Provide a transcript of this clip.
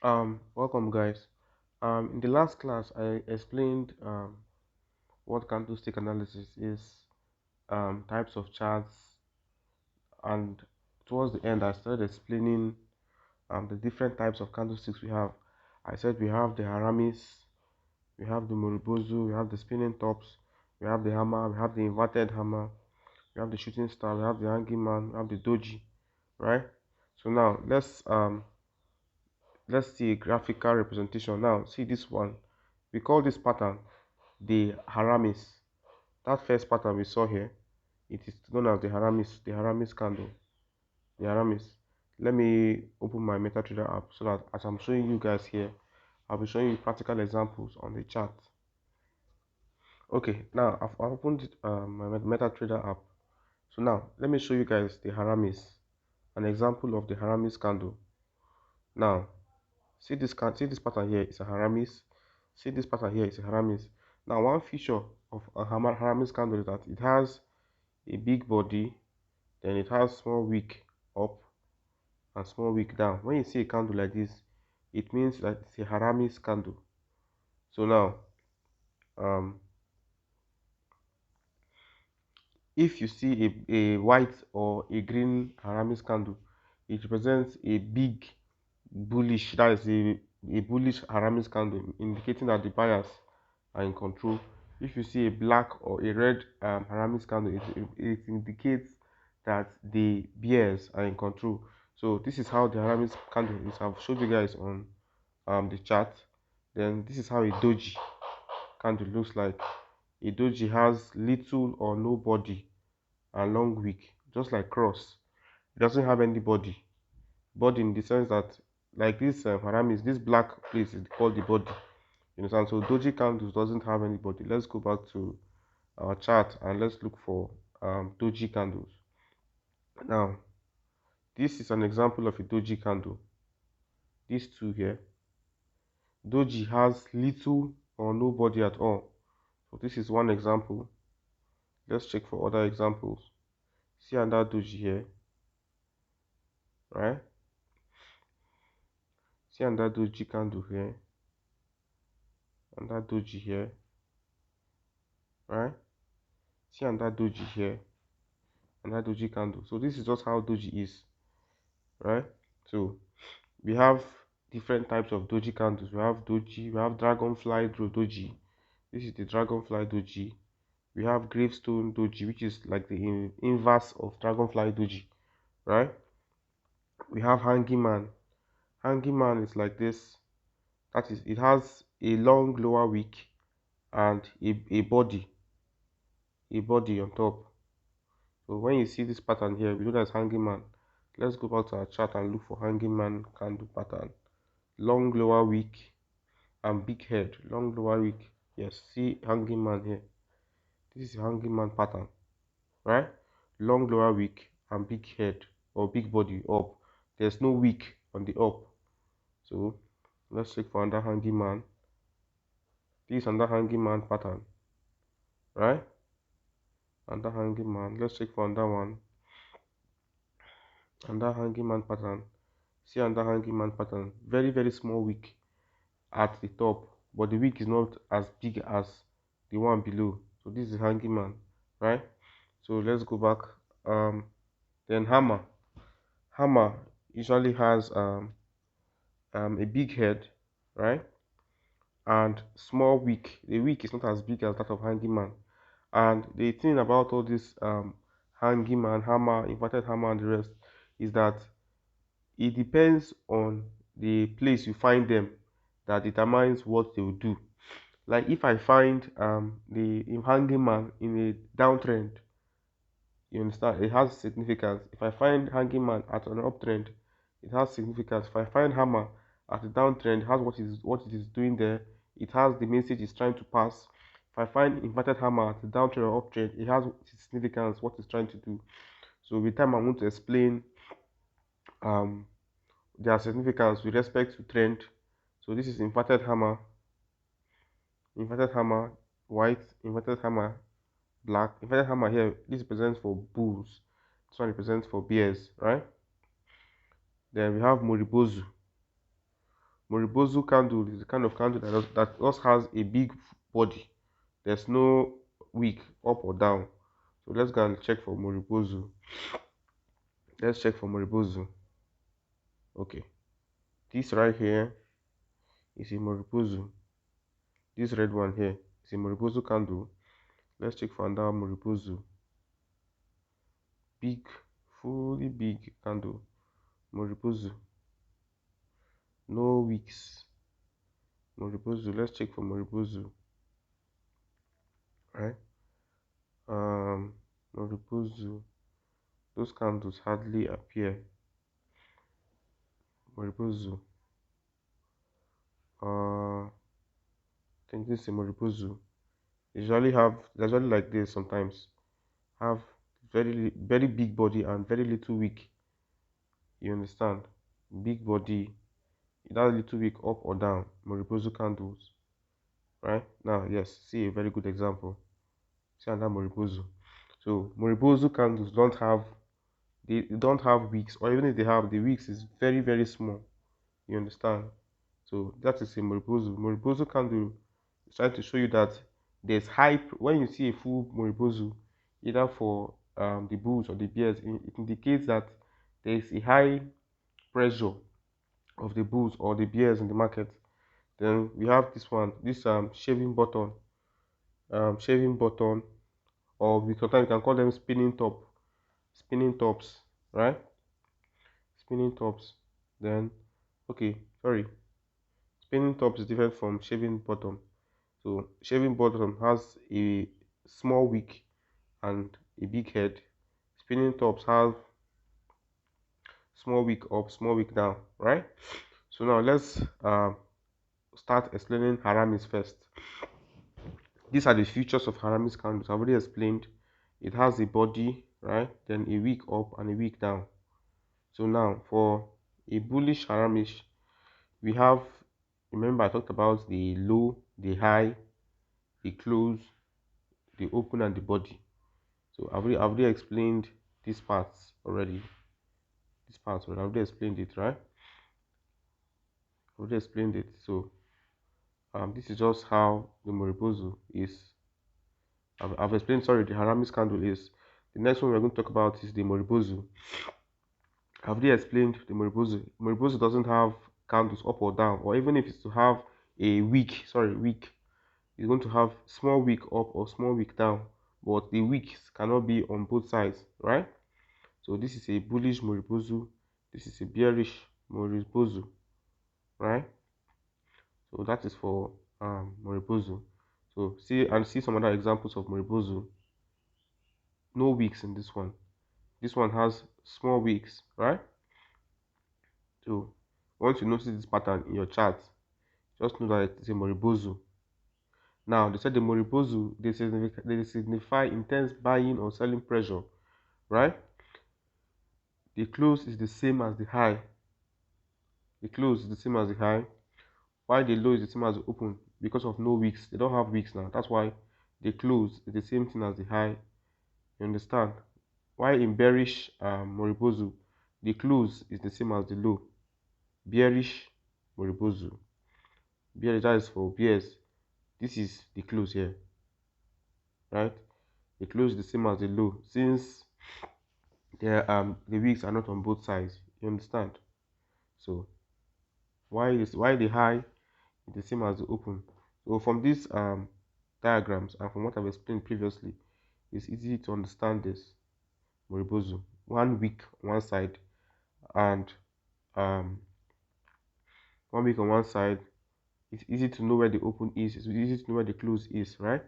Welcome guys. In the last class, I explained what candlestick analysis is, types of charts, and towards the end, I started explaining the different types of candlesticks we have. I said we have the haramis, we have the Marubozu, we have the spinning tops, we have the hammer, we have the inverted hammer, we have the shooting star, we have the hanging man, we have the doji, right? So now let's see a graphical representation. Now see this one. We call this pattern the haramis. That first pattern we saw here, it is known as the haramis candle, the haramis. Let me open my MetaTrader app so that as I'm showing you guys here, I'll be showing you practical examples on the chart. Okay, now I've opened my MetaTrader app. So now let me show you guys the haramis, an example of the haramis candle. Now see this pattern here is a haramis. See this pattern here is a haramis. Now one feature of a haramis candle is that it has a big body, then it has small wick up and small wick down. When you see a candle like this, it means that it's a haramis candle. So now if you see a white or a green haramis candle, it represents a big bullish, that is a bullish haramis candle, indicating that the buyers are in control. If you see a black or a red haramis candle, it indicates that the bears are in control. So this is how the haramis candle is. I've showed you guys on the chart. Then this is how a doji candle looks like. A doji has little or no body and long wick, just like cross. It doesn't have any body in the sense that, like this haramis, this black place is called the body. You understand? So doji candles doesn't have any body. Let's go back to our chart and let's look for doji candles. Now this is an example of a doji candle. These two here, doji has little or no body at all. So this is one example. Let's check for other examples. See another doji here, right? See another doji candle here, and that doji here, right? See another doji here, and that doji candle. So this is just how doji is, right? So we have different types of doji candles. We have doji, we have dragonfly doji. This is the dragonfly doji. We have gravestone doji, which is like the inverse of dragonfly doji, right? We have hanging man. Hanging man is like this. That is, it has a long lower wick and a body on top. So when you see this pattern here, we know that's hanging man. Let's go back to our chart and look for hanging man candle pattern. Long lower wick and big head. Long lower wick. Yes, see hanging man here. This is hanging man pattern, right? Long lower wick and big head or big body up. There's no wick on the up. So let's check for another hanging man. This is another hanging man pattern, right? Another hanging man. Let's check for another one. Another hanging man pattern. See another hanging man pattern. Very small wick at the top, but the wick is not as big as the one below. So this is hanging man, right? So let's go back. Then hammer. Hammer usually has a big head, right? And small wick. The wick is not as big as that of hanging man. And the thing about all this hanging man, hammer, inverted hammer, and the rest is that it depends on the place you find them that determines what they will do. Like if I find the hanging man in a downtrend, you understand, it has significance. If I find hanging man at an uptrend, it has significance. If I find hammer at a downtrend, it has what it is doing there. It has the message it's trying to pass. If I find inverted hammer at a downtrend or uptrend, it has significance, what it's trying to do. So with time, I'm going to explain their significance with respect to trend. So this is inverted hammer, white, inverted hammer, black. Inverted hammer here, this represents for bulls, this one represents for bears, right? Then we have Marubozu. Marubozu candle is the kind of candle that just has a big body. There's no wick up or down. So let's go and check for Marubozu. Let's check for Marubozu. Okay, this right here is a Marubozu. This red one here is a Marubozu candle. Let's check for another Marubozu. Big, fully big candle. Marubozu. No wicks. Marubozu. Let's check for Marubozu. Right? Marubozu. Those candles hardly appear. Marubozu. I think this is a Marubozu. They usually like this sometimes. Have very big body and very little wick. You understand? Big body, that little wick up or down. Marubozu candles. Right? Now, yes, see a very good example. See another Marubozu. So Marubozu candles they don't have wicks, or even if they have, the wicks is very small. You understand? So that is a Marubozu. Marubozu candle is trying to show you that there's hype when you see a full Marubozu, either for the bulls or the bears. It indicates that there is a high pressure of the bulls or the bears in the market. Then we have this one, this shaving button, or sometimes we can call them spinning tops, right? Spinning tops. Then, okay, sorry, spinning tops is different from shaving bottom. So shaving bottom has a small wick and a big head. Spinning tops have small wick up, small wick down, right? So now let's start explaining haramis first. These are the features of haramis candles. I've already explained. It has a body, right? Then a wick up and a wick down. So now for a bullish haramish, we have, remember I talked about the low, the high, the close, the open, and the body. So I've already explained these parts already. I've already explained it, right? I've already explained it. So this is just how the Marubozu is. I've explained, sorry, the haramis candle is. The next one we're going to talk about is the Marubozu. I've already explained the Marubozu. Marubozu doesn't have candles up or down, or even if it's to have a wick, it's going to have small wick up or small wick down, but the wicks cannot be on both sides, right? So this is a bullish Marubozu, this is a bearish Marubozu, right? So that is for Marubozu. So see some other examples of Marubozu. No wicks in this one. This one has small wicks, right? So once you notice this pattern in your chart, just know that it's a Marubozu. Now they said the Marubozu, they signify intense buying or selling pressure, right? The close is the same as the high. The close is the same as the high, while the low is the same as the open because of no wicks. They don't have wicks now. That's why the close is the same thing as the high. You understand? While in bearish Marubozu, the close is the same as the low. Bearish Marubozu. Bearish, that is for bears. This is the close here, right? The close is the same as the low since the wicks are not on both sides. You understand? So why the high is the same as the open. So from these diagrams and from what I've explained previously, it's easy to understand this Marubozu. One wick on one side and um, one wick on one side. It's easy to know where the open is. It's easy to know where the close is, right?